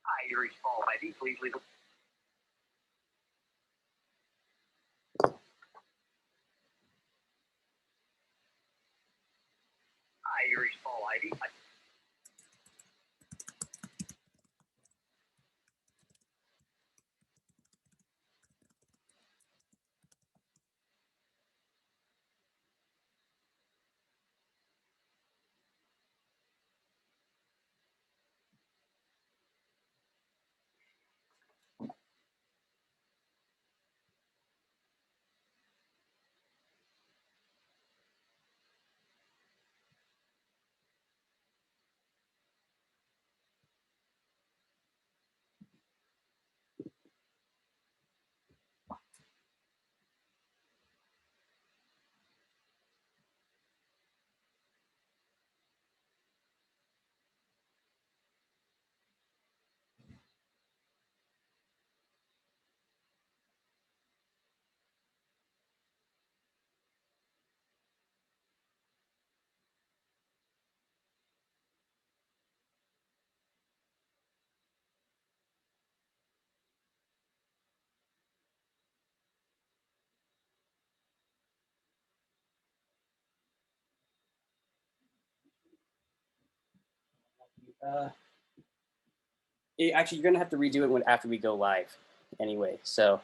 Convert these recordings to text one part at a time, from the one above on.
Hi, your call ID. Please leave. Hi, your call ID. Actually, you're gonna have to redo it after we go live, anyway. So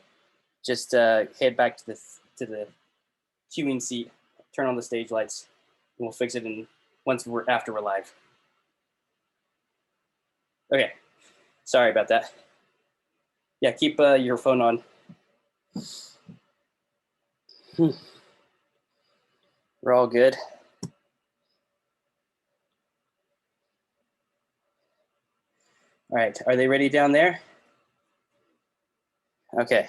just head back to the queuing seat, turn on the stage lights, and we'll fix it after we're live. Okay, sorry about that. Yeah, keep your phone on. We're all good. All right, are they ready down there? Okay.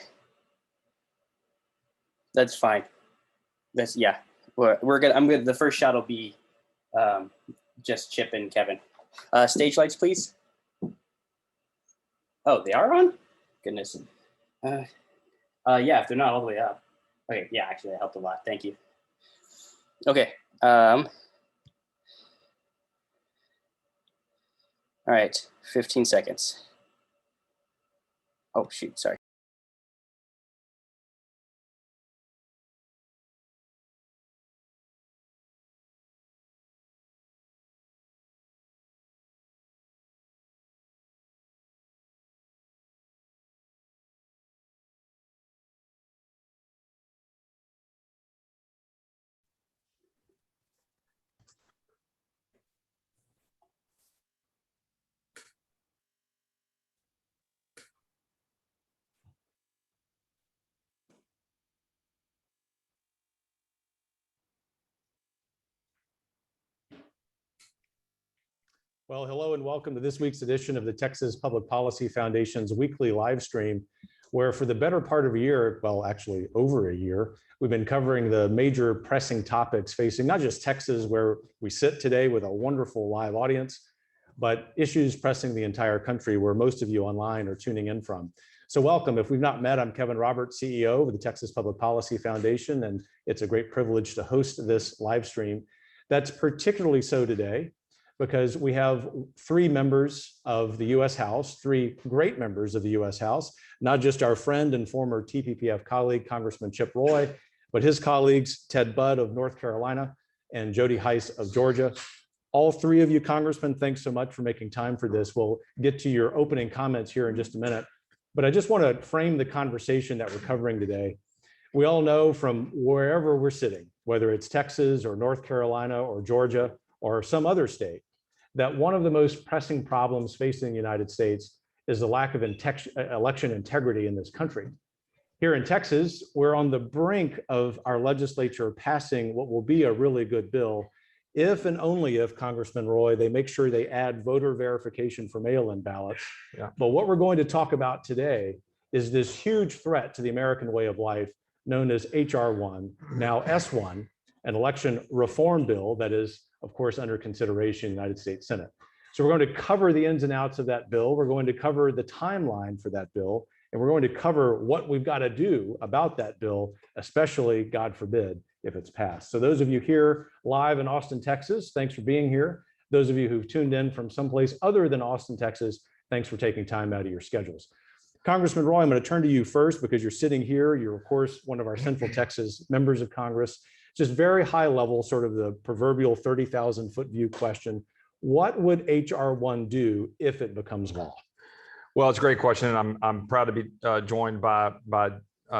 That's fine. Yeah. We're good. I'm good. The first shot will be just Chip and Kevin. Stage lights, please. Oh, they are on? Goodness. Yeah, if they're not all the way up. Okay, yeah, actually that helped a lot. Thank you. Okay. All right, 15 seconds. Oh, shoot, sorry. Well, hello and welcome to this week's edition of the Texas Public Policy Foundation's weekly live stream, where for the better part of a year, well, actually over a year, we've been covering the major pressing topics facing not just Texas, where we sit today with a wonderful live audience, but issues pressing the entire country, where most of you online are tuning in from. So welcome. If we've not met, I'm Kevin Roberts, CEO of the Texas Public Policy Foundation, and it's a great privilege to host this live stream. That's particularly so today, because we have three members of the US House, three great members of the US House, not just our friend and former TPPF colleague, Congressman Chip Roy, but his colleagues, Ted Budd of North Carolina and Jody Hice of Georgia. All three of you congressmen, thanks so much for making time for this. We'll get to your opening comments here in just a minute, but I just want to frame the conversation that we're covering today. We all know from wherever we're sitting, whether it's Texas or North Carolina or Georgia or some other state, that one of the most pressing problems facing the United States is the lack of election integrity in this country. Here in Texas, we're on the brink of our legislature passing what will be a really good bill, if and only if, Congressman Roy, they make sure they add voter verification for mail-in ballots. Yeah. But what we're going to talk about today is this huge threat to the American way of life known as HR 1, now S1, an election reform bill that is, of course, under consideration in the United States Senate. So we're going to cover the ins and outs of that bill. We're going to cover the timeline for that bill, and we're going to cover what we've got to do about that bill, especially, God forbid, if it's passed. So those of you here live in Austin, Texas, thanks for being here. Those of you who've tuned in from someplace other than Austin, Texas, Thanks for taking time out of your schedules. Congressman Roy, I'm going to turn to you first because you're sitting here. You're, of course, one of our Central Texas members of Congress. Just very high level, sort of the proverbial 30,000-foot view question. What would H.R. 1 do if it becomes law? Well, it's a great question, and I'm proud to be joined by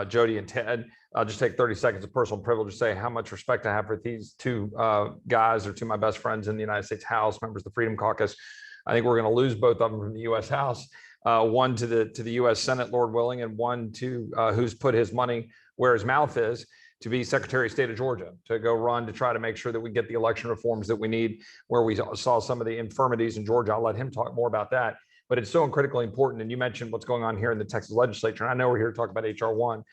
Jody and Ted. I'll just take 30 seconds of personal privilege to say how much respect I have for these two guys. They're two of my best friends in the United States House, members of the Freedom Caucus. I think we're going to lose both of them from the U.S. House, one to the U.S. Senate, Lord willing, and one to who's put his money where his mouth is, to be Secretary of State of Georgia, to go run to try to make sure that we get the election reforms that we need, where we saw some of the infirmities in Georgia. I'll let him talk more about that. But it's so critically important. And you mentioned what's going on here in the Texas legislature. And I know we're here to talk about H.R. 1.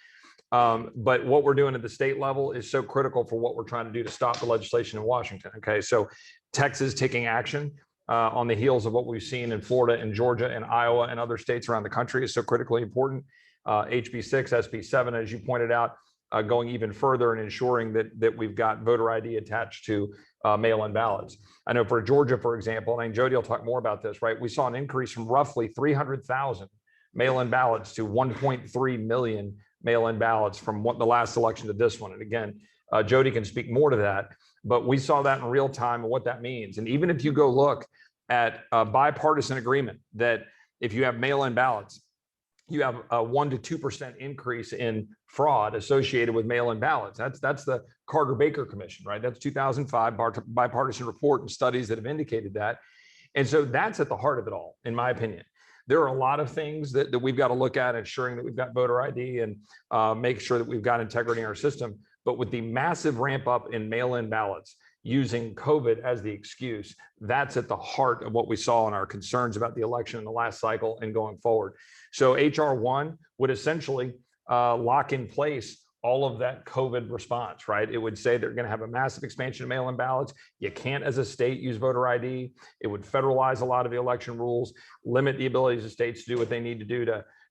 But what we're doing at the state level is so critical for what we're trying to do to stop the legislation in Washington. Okay, so Texas taking action on the heels of what we've seen in Florida and Georgia and Iowa and other states around the country is so critically important. HB 6, SB 7, as you pointed out, going even further and ensuring that we've got voter ID attached to mail-in ballots. I know for Georgia, for example, and I think Jody will talk more about this, right? We saw an increase from roughly 300,000 mail-in ballots to 1.3 million mail-in ballots from the last election to this one. And again, Jody can speak more to that, but we saw that in real time and what that means. And even if you go look at a bipartisan agreement that if you have mail-in ballots, you have a 1% to 2% increase in fraud associated with mail-in ballots. That's the Carter-Baker Commission, right? That's 2005 bipartisan report and studies that have indicated that. And so that's at the heart of it all, in my opinion. There are a lot of things that we've got to look at, ensuring that we've got voter ID and make sure that we've got integrity in our system. But with the massive ramp up in mail-in ballots, using COVID as the excuse, that's at the heart of what we saw in our concerns about the election in the last cycle and going forward. So H.R. 1 would essentially lock in place all of that COVID response, right? It would say they're going to have a massive expansion of mail-in ballots. You can't, as a state, use voter ID. It would federalize a lot of the election rules, limit the abilities of states to do what they need to do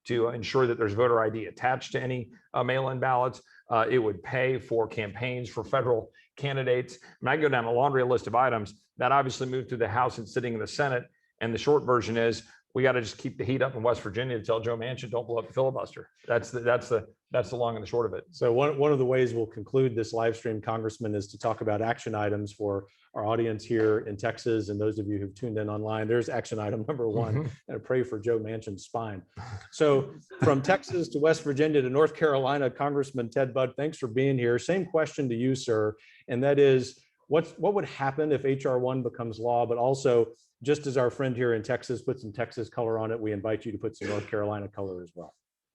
to ensure that there's voter ID attached to any mail-in ballots. It would pay for campaigns for federal candidates. And I go down a laundry list of items that obviously moved through the House and sitting in the Senate. And the short version is we got to just keep the heat up in West Virginia to tell Joe Manchin, don't blow up the filibuster. That's the long and the short of it. So one of the ways we'll conclude this live stream, Congressman, is to talk about action items for our audience here in Texas and those of you who've tuned in online. There's action item number 1, and I pray for Joe Manchin's spine. So from Texas to West Virginia to North Carolina, Congressman Ted Budd, thanks for being here. Same question to you, sir, and that is, what would happen if H.R. 1 becomes law? But also, just as our friend here in Texas put some Texas color on it, we invite you to put some North Carolina color as well.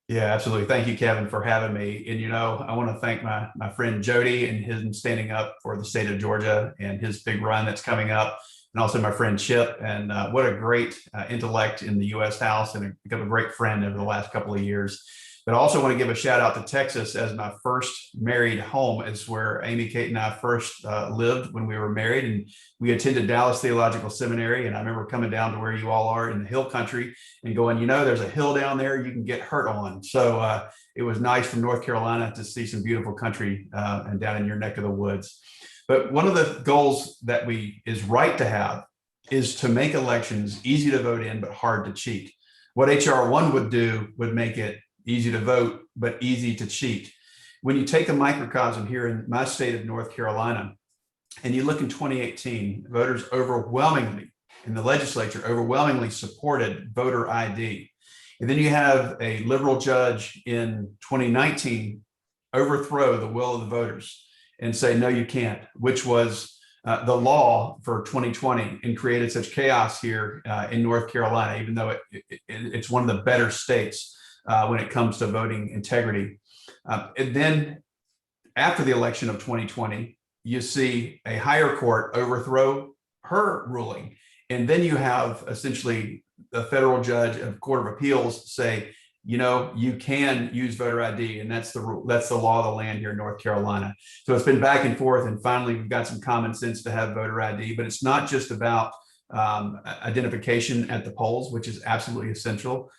Yeah, absolutely. Thank you, Kevin, for having me. And, I want to thank my friend Jody and him standing up for the state of Georgia and his big run that's coming up. And also my friend Chip. And what a great intellect in the U.S. House, and become a great friend over the last couple of years. But I also want to give a shout out to Texas as my first married home. It's where Amy, Kate, and I first lived when we were married, and we attended Dallas Theological Seminary. And I remember coming down to where you all are in the hill country and going, there's a hill down there you can get hurt on. So it was nice from North Carolina to see some beautiful country and down in your neck of the woods. But one of the goals that is right to have is to make elections easy to vote in, but hard to cheat. What H.R. 1 would do would make it easy to vote, but easy to cheat. When you take a microcosm here in my state of North Carolina, and you look in 2018, voters overwhelmingly in the legislature overwhelmingly supported voter ID. And then you have a liberal judge in 2019 overthrow the will of the voters and say, no, you can't, which was the law for 2020, and created such chaos here in North Carolina, even though it's one of the better states when it comes to voting integrity. And then after the election of 2020, you see a higher court overthrow her ruling. And then you have essentially the federal judge of Court of Appeals say, you can use voter ID, and that's the rule. That's the law of the land here in North Carolina. So it's been back and forth, and finally we've got some common sense to have voter ID. But it's not just about identification at the polls, which is absolutely essential.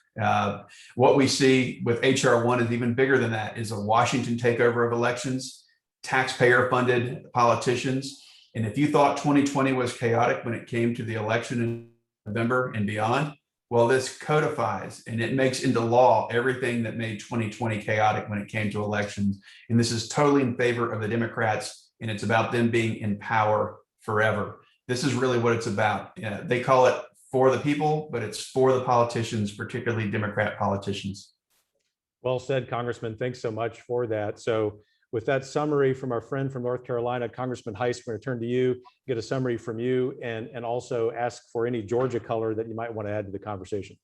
What we see with H.R. 1 is even bigger than that, is a Washington takeover of elections, taxpayer-funded politicians. And if you thought 2020 was chaotic when it came to the election in November and beyond, Well, this codifies and it makes into law everything that made 2020 chaotic when it came to elections. And this is totally in favor of the Democrats, and it's about them being in power forever. This is really what it's about. They call it for the people, but it's for the politicians, particularly Democrat politicians. Well said, Congressman. Thanks so much for that. So with that summary from our friend from North Carolina, Congressman Hice, we're going to turn to you, get a summary from you, and also ask for any Georgia color that you might want to add to the conversation.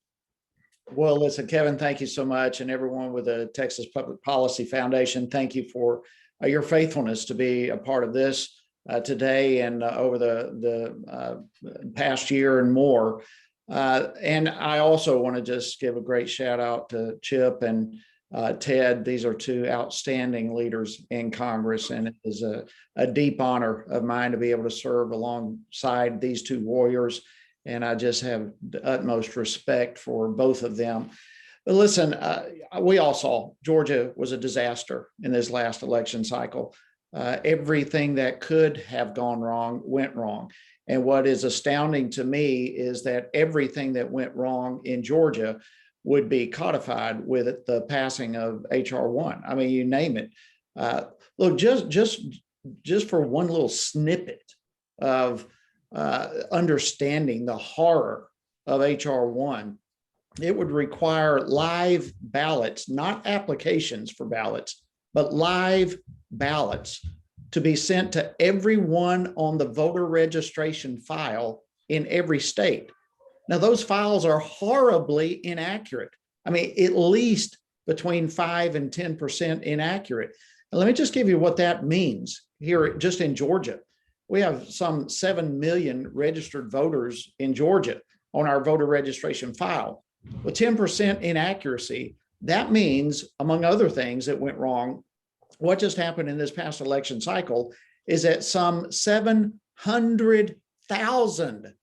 Well, listen, Kevin, thank you so much. And everyone with the Texas Public Policy Foundation, thank you for your faithfulness to be a part of this today and over the past year and more. And I also want to just give a great shout out to Chip and Ted. These are two outstanding leaders in Congress, and it is a deep honor of mine to be able to serve alongside these two warriors. And I just have the utmost respect for both of them. But listen, we all saw Georgia was a disaster in this last election cycle. Everything that could have gone wrong went wrong. And what is astounding to me is that everything that went wrong in Georgia would be codified with the passing of HR 1. I mean, you name it. Look, just for one little snippet of understanding the horror of HR 1, it would require live ballots, not applications for ballots, but live ballots to be sent to everyone on the voter registration file in every state. Now, those files are horribly inaccurate. I mean, at least between 5 and 10% inaccurate. And let me just give you what that means here just in Georgia. We have some 7 million registered voters in Georgia on our voter registration file. With 10% inaccuracy, that means, among other things that went wrong, what just happened in this past election cycle is that some 700,000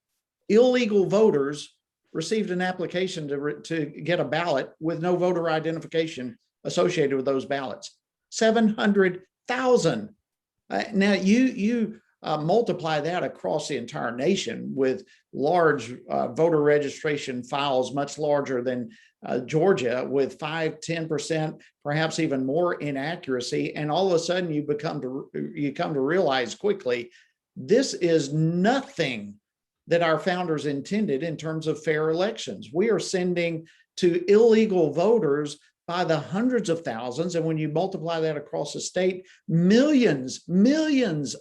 illegal voters received an application to get a ballot with no voter identification associated with those ballots. 700,000. Now you multiply that across the entire nation with large voter registration files, much larger than Georgia, with 5, 10%, perhaps even more inaccuracy. And all of a sudden you come to realize quickly, this is nothing that our founders intended in terms of fair elections. We are sending to illegal voters by the hundreds of thousands. And when you multiply that across the state, millions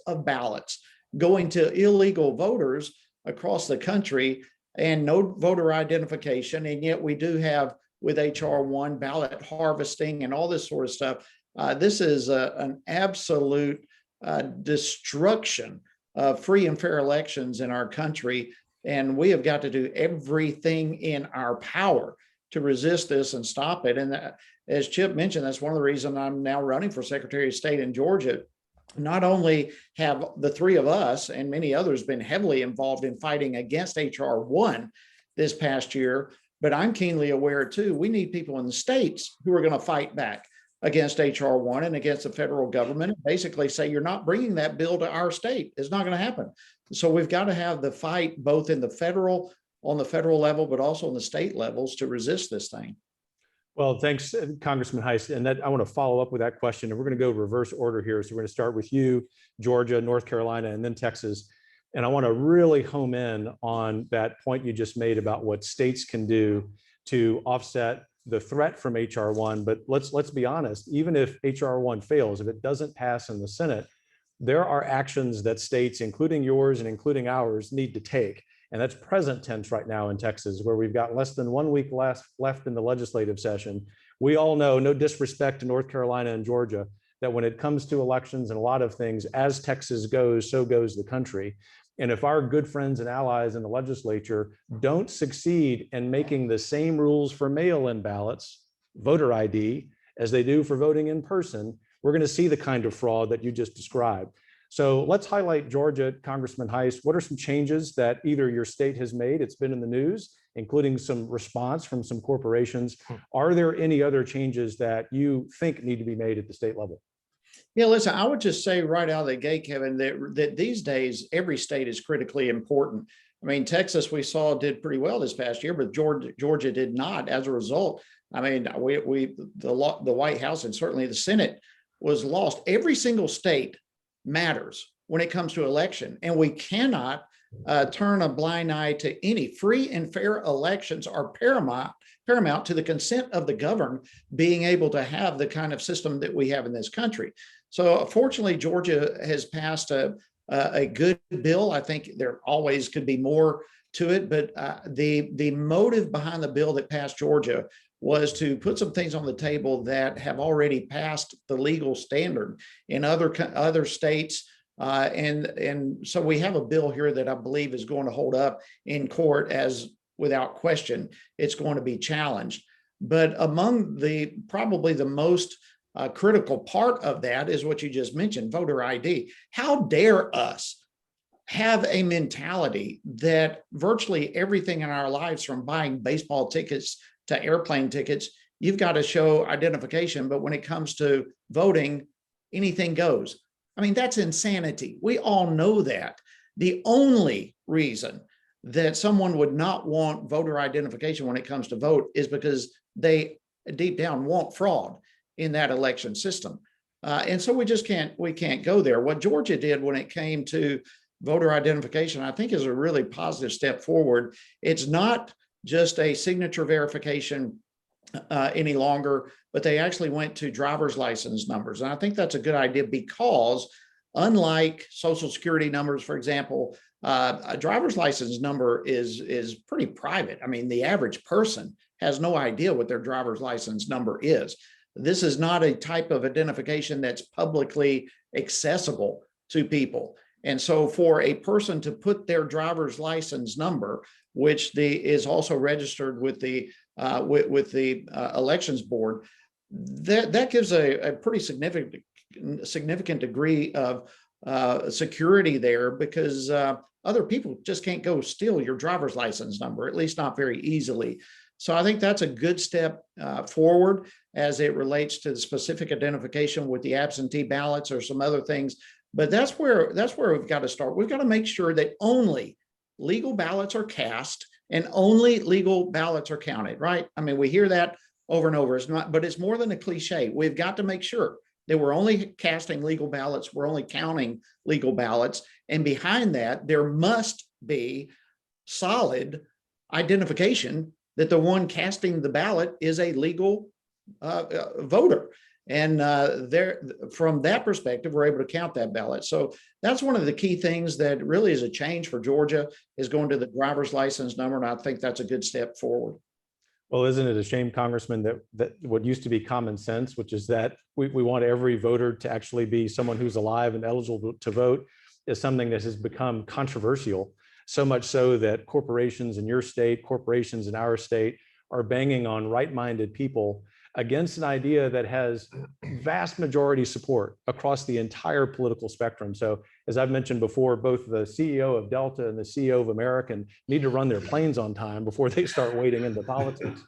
of ballots going to illegal voters across the country and no voter identification. And yet we do have, with HR 1, ballot harvesting and all this sort of stuff. This is an absolute destruction of free and fair elections in our country. And we have got to do everything in our power to resist this and stop it. And as Chip mentioned, that's one of the reasons I'm now running for Secretary of State in Georgia. Not only have the three of us and many others been heavily involved in fighting against HR 1 this past year, but I'm keenly aware too, we need people in the states who are going to fight back against HR 1 and against the federal government and basically say, you're not bringing that bill to our state. It's not going to happen. So we've got to have the fight both on the federal level, but also on the state levels to resist this thing. Well, thanks, Congressman Hice. And I want to follow up with that question. And we're going to go reverse order here. So we're going to start with you, Georgia, North Carolina, and then Texas. And I want to really home in on that point you just made about what states can do to offset the threat from HR 1. But let's be honest, even if HR 1 fails, if it doesn't pass in the Senate, there are actions that states, including yours and including ours, need to take. And that's present tense right now in Texas, where we've got less than 1 week left in the legislative session. We all know, no disrespect to North Carolina and Georgia, that when it comes to elections and a lot of things, as Texas goes, so goes the country. And if our good friends and allies in the legislature don't succeed in making the same rules for mail-in ballots, voter ID, as they do for voting in person, we're going to see the kind of fraud that you just described. So let's highlight Georgia, Congressman Hice. What are some changes that either your state has made? It's been in the news, including some response from some corporations. Are there any other changes that you think need to be made at the state level? Yeah, listen, I would just say right out of the gate, Kevin, that these days, every state is critically important. I mean, Texas, we saw, did pretty well this past year, but Georgia did not. As a result, I mean, the White House and certainly the Senate was lost. Every single state matters when it comes to election, and we cannot turn a blind eye to any. Free and fair elections are paramount to the consent of the governed being able to have the kind of system that we have in this country. So fortunately, Georgia has passed a good bill. I think there always could be more to it, but the motive behind the bill that passed Georgia was to put some things on the table that have already passed the legal standard in other states. And so we have a bill here that I believe is going to hold up in court as, without question, it's going to be challenged. But among probably the most critical part of that is what you just mentioned, voter ID. How dare us have a mentality that virtually everything in our lives, from buying baseball tickets to airplane tickets, you've got to show identification, but when it comes to voting, anything goes. I mean, that's insanity. We all know that. The only reason that someone would not want voter identification when it comes to vote is because they deep down want fraud in that election system. And so we can't go there. What Georgia did when it came to voter identification, I think, is a really positive step forward. It's not just a signature verification any longer, but they actually went to driver's license numbers. And I think that's a good idea because, unlike social security numbers, for example, a driver's license number is pretty private. I mean, the average person has no idea what their driver's license number is. This is not a type of identification that's publicly accessible to people. And so for a person to put their driver's license number, which is also registered with the elections board, that gives a pretty significant degree of security there, because other people just can't go steal your driver's license number, at least not very easily. So I think that's a good step forward as it relates to the specific identification with the absentee ballots or some other things. But that's where we've got to start. We've got to make sure that only legal ballots are cast and only legal ballots are counted, right? I mean, we hear that over and over. It's not, but it's more than a cliche. We've got to make sure that we're only casting legal ballots, we're only counting legal ballots, and behind that, there must be solid identification that the one casting the ballot is a legal voter. And from that perspective, we're able to count that ballot. So that's one of the key things that really is a change for Georgia, is going to the driver's license number. And I think that's a good step forward. Well, isn't it a shame, Congressman, that what used to be common sense, which is that we want every voter to actually be someone who's alive and eligible to vote, is something that has become controversial, so much so that corporations in your state, corporations in our state, are banging on right-minded people against an idea that has vast majority support across the entire political spectrum. So as I've mentioned before, both the CEO of Delta and the CEO of American need to run their planes on time before they start wading into politics.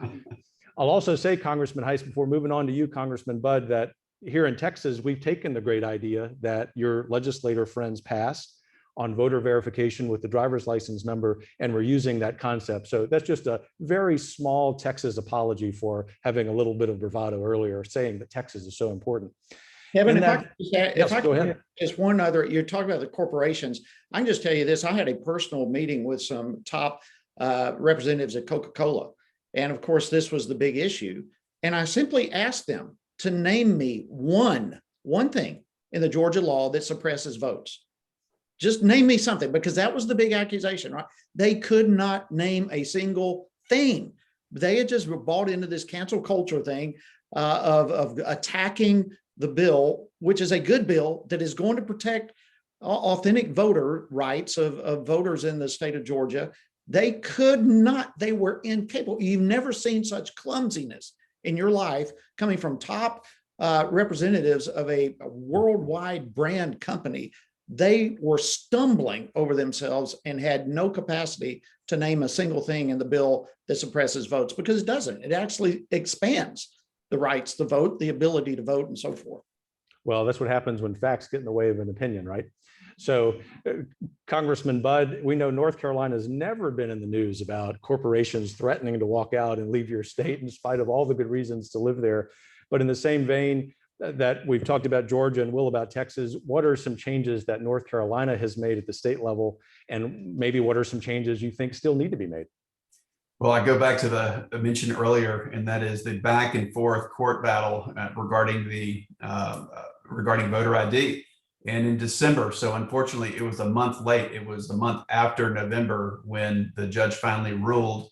I'll also say, Congressman Hice, before moving on to you, Congressman Budd, that here in Texas, we've taken the great idea that your legislator friends passed on voter verification with the driver's license number, and we're using that concept. So that's just a very small Texas apology for having a little bit of bravado earlier, saying that Texas is so important. Kevin, if I could just one other, you're talking about the corporations. I can just tell you this, I had a personal meeting with some top representatives at CocaCola. And of course, this was the big issue. And I simply asked them to name me one thing in the Georgia law that suppresses votes. Just name me something, because that was the big accusation, right? They could not name a single thing. They had just bought into this cancel culture thing of attacking the bill, which is a good bill that is going to protect authentic voter rights of voters in the state of Georgia. They could not, they were incapable. You've never seen such clumsiness in your life coming from top representatives of a worldwide brand company. They were stumbling over themselves and had no capacity to name a single thing in the bill that suppresses votes, because it doesn't. It actually expands the rights to vote, the ability to vote, and so forth. Well, that's what happens when facts get in the way of an opinion, right? So, Congressman Budd, we know North Carolina has never been in the news about corporations threatening to walk out and leave your state in spite of all the good reasons to live there. But in the same vein that we've talked about Georgia and Will about Texas, what are some changes that North Carolina has made at the state level? And maybe what are some changes you think still need to be made? Well, I go back to the mention earlier, and that is the back and forth court battle regarding voter ID. And in December, so unfortunately, it was a month late. It was the month after November when the judge finally ruled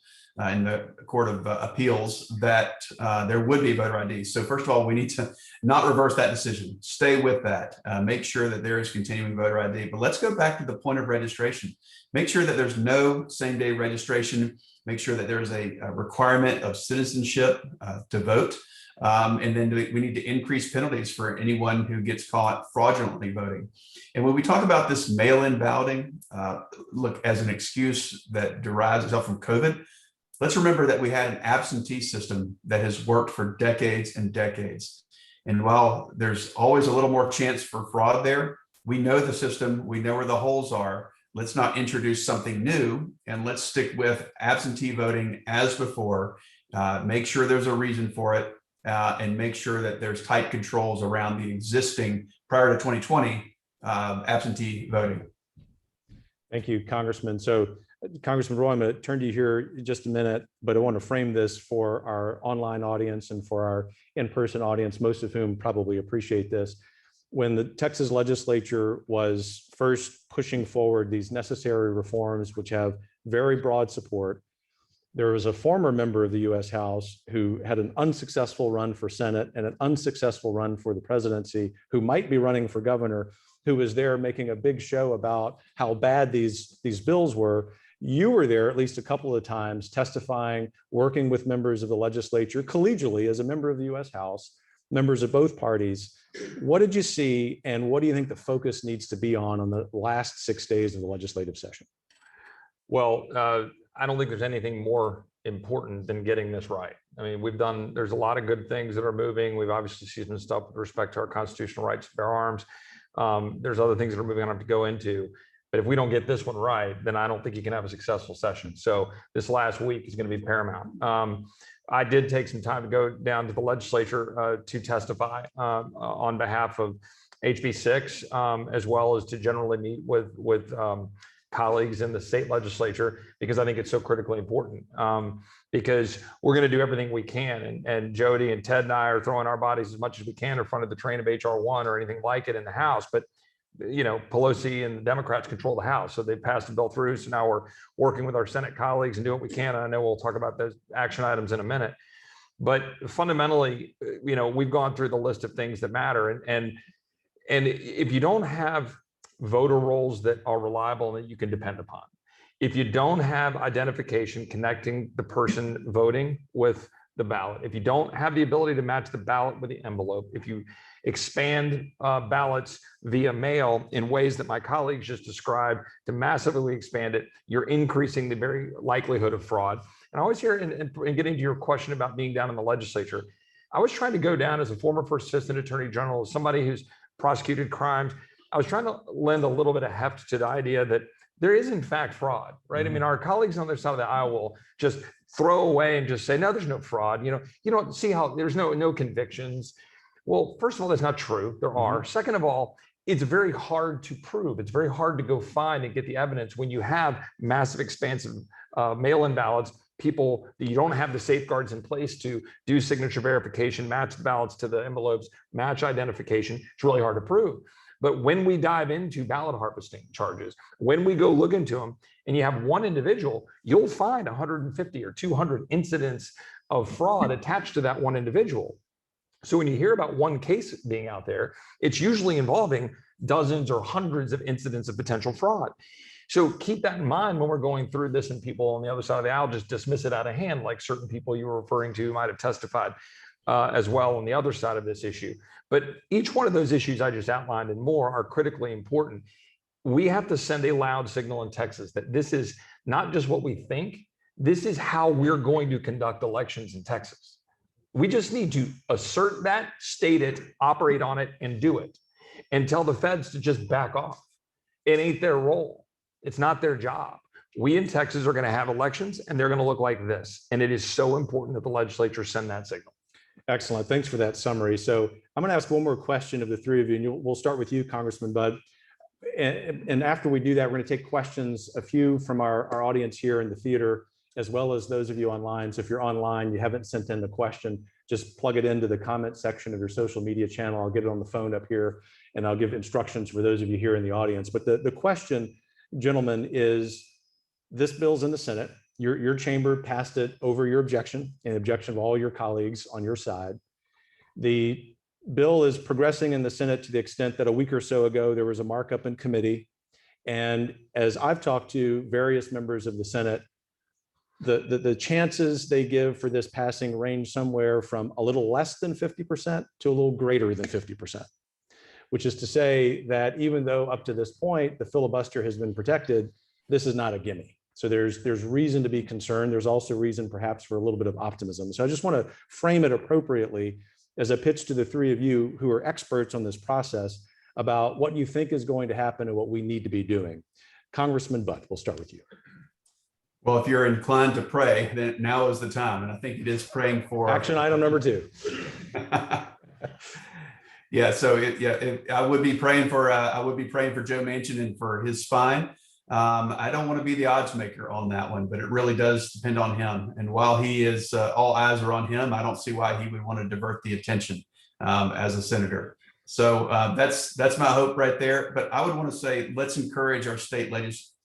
in the Court of Appeals that there would be voter ID. So first of all, we need to not reverse that decision. Stay with that. Make sure that there is continuing voter ID. But let's go back to the point of registration. Make sure that there's no same-day registration. Make sure that there's a requirement of citizenship to vote. And then we need to increase penalties for anyone who gets caught fraudulently voting. And when we talk about this mail-in balloting, look, as an excuse that derives itself from COVID, let's remember that we had an absentee system that has worked for decades and decades. And while there's always a little more chance for fraud there, we know the system, we know where the holes are. Let's not introduce something new, and let's stick with absentee voting as before. Make sure there's a reason for it. And make sure that there's tight controls around the existing prior to 2020 absentee voting. Thank you, Congressman. So, Congressman Roy, I'm going to turn to you here in just a minute, but I want to frame this for our online audience and for our in-person audience, most of whom probably appreciate this. When the Texas legislature was first pushing forward these necessary reforms, which have very broad support, there was a former member of the U.S. House who had an unsuccessful run for Senate and an unsuccessful run for the presidency, who might be running for governor, who was there making a big show about how bad these bills were. You were there at least a couple of times testifying, working with members of the legislature collegially as a member of the U.S. House, members of both parties. What did you see, and what do you think the focus needs to be on the last 6 days of the legislative session? Well, I don't think there's anything more important than getting this right. I mean, there's a lot of good things that are moving. We've obviously seen some stuff with respect to our constitutional rights to bear arms. There's other things that are moving I don't have to go into. But if we don't get this one right, then I don't think you can have a successful session. So this last week is going to be paramount. I did take some time to go down to the legislature to testify on behalf of HB 6, as well as to generally meet with colleagues in the state legislature, because I think it's so critically important. Because we're going to do everything we can, and Jody and Ted and I are throwing our bodies as much as we can in front of the train of HR 1 or anything like it in the House. But Pelosi and the Democrats control the House, so they passed the bill through. So now we're working with our Senate colleagues and doing what we can. And I know we'll talk about those action items in a minute. But fundamentally, we've gone through the list of things that matter, and if you don't have voter rolls that are reliable and that you can depend upon, if you don't have identification connecting the person voting with the ballot, if you don't have the ability to match the ballot with the envelope, if you expand ballots via mail in ways that my colleagues just described to massively expand it, you're increasing the very likelihood of fraud. And I always hear, and getting to your question about being down in the legislature, I was trying to go down as a former first assistant attorney general, as somebody who's prosecuted crimes. I was trying to lend a little bit of heft to the idea that there is in fact fraud, right? Mm-hmm. I mean, our colleagues on the other side of the aisle will just throw away and just say, no, there's no fraud. You don't see how there's no convictions. Well, first of all, that's not true. There are. Mm-hmm. Second of all, it's very hard to prove. It's very hard to go find and get the evidence when you have massive, expansive mail-in ballots, people that you don't have the safeguards in place to do signature verification, match the ballots to the envelopes, match identification. It's really hard to prove. But when we dive into ballot harvesting charges, when we go look into them, and you have one individual, you'll find 150 or 200 incidents of fraud attached to that one individual. So when you hear about one case being out there, it's usually involving dozens or hundreds of incidents of potential fraud. So keep that in mind when we're going through this, and people on the other side of the aisle just dismiss it out of hand, like certain people you were referring to might have testified as well on the other side of this issue. But each one of those issues I just outlined and more are critically important. We have to send a loud signal in Texas that this is not just what we think, this is how we're going to conduct elections in Texas. We just need to assert that, state it, operate on it, and do it, and tell the feds to just back off. It ain't their role. It's not their job. We in Texas are going to have elections, and they're going to look like this. And it is so important that the legislature send that signal. Excellent. Thanks for that summary. So I'm going to ask one more question of the three of you, and we'll start with you, Congressman Budd. And after we do that, we're going to take questions, a few from our audience here in the theater, as well as those of you online. So if you're online, you haven't sent in the question, just plug it into the comment section of your social media channel. I'll get it on the phone up here, and I'll give instructions for those of you here in the audience. But the question, gentlemen, is this bill's in the Senate. Your chamber passed it over your objection and objection of all your colleagues on your side. The bill is progressing in the Senate to the extent that a week or so ago, there was a markup in committee. And as I've talked to various members of the Senate, the chances they give for this passing range somewhere from a little less than 50% to a little greater than 50%, which is to say that even though up to this point, the filibuster has been protected, this is not a gimme. So there's reason to be concerned. There's also reason perhaps for a little bit of optimism. So I just want to frame it appropriately as a pitch to the three of you who are experts on this process about what you think is going to happen and what we need to be doing. Congressman Budd, we'll start with you. Well, if you're inclined to pray, then now is the time. And I think it is praying for action item number 2. Yeah. So I would be praying for Joe Manchin and for his spine. I don't want to be the odds maker on that one, but it really does depend on him. And while he is, all eyes are on him, I don't see why he would want to divert the attention as a senator. So that's my hope right there. But I would want to say, let's encourage our state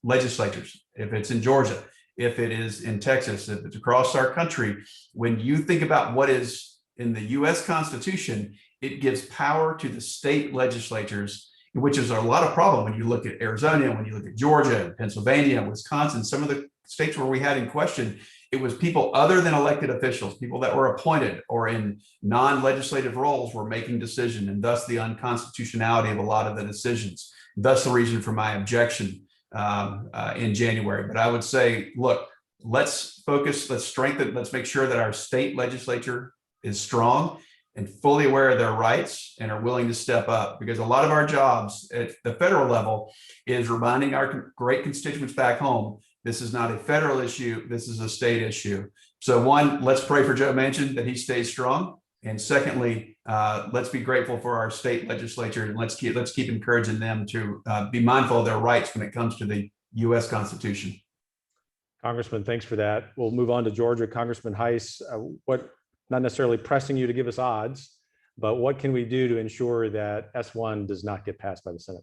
legislatures. If it's in Georgia, if it is in Texas, if it's across our country, when you think about what is in the U.S. Constitution, it gives power to the state legislatures, which is a lot of problem when you look at Arizona, when you look at Georgia, Pennsylvania, Wisconsin, some of the states where we had in question, it was people other than elected officials, people that were appointed or in non-legislative roles were making decisions, and thus the unconstitutionality of a lot of the decisions. Thus the reason for my objection in January. But I would say, look, let's focus, let's strengthen, let's make sure that our state legislature is strong and fully aware of their rights and are willing to step up, because a lot of our jobs at the federal level is reminding our great constituents back home, this is not a federal issue, this is a state issue. So one, let's pray for Joe Manchin that he stays strong. And secondly, let's be grateful for our state legislature, and let's keep encouraging them to be mindful of their rights when it comes to the U.S. Constitution. Congressman, thanks for that. We'll move on to Georgia. Congressman Hice, not necessarily pressing you to give us odds, but what can we do to ensure that S1 does not get passed by the Senate?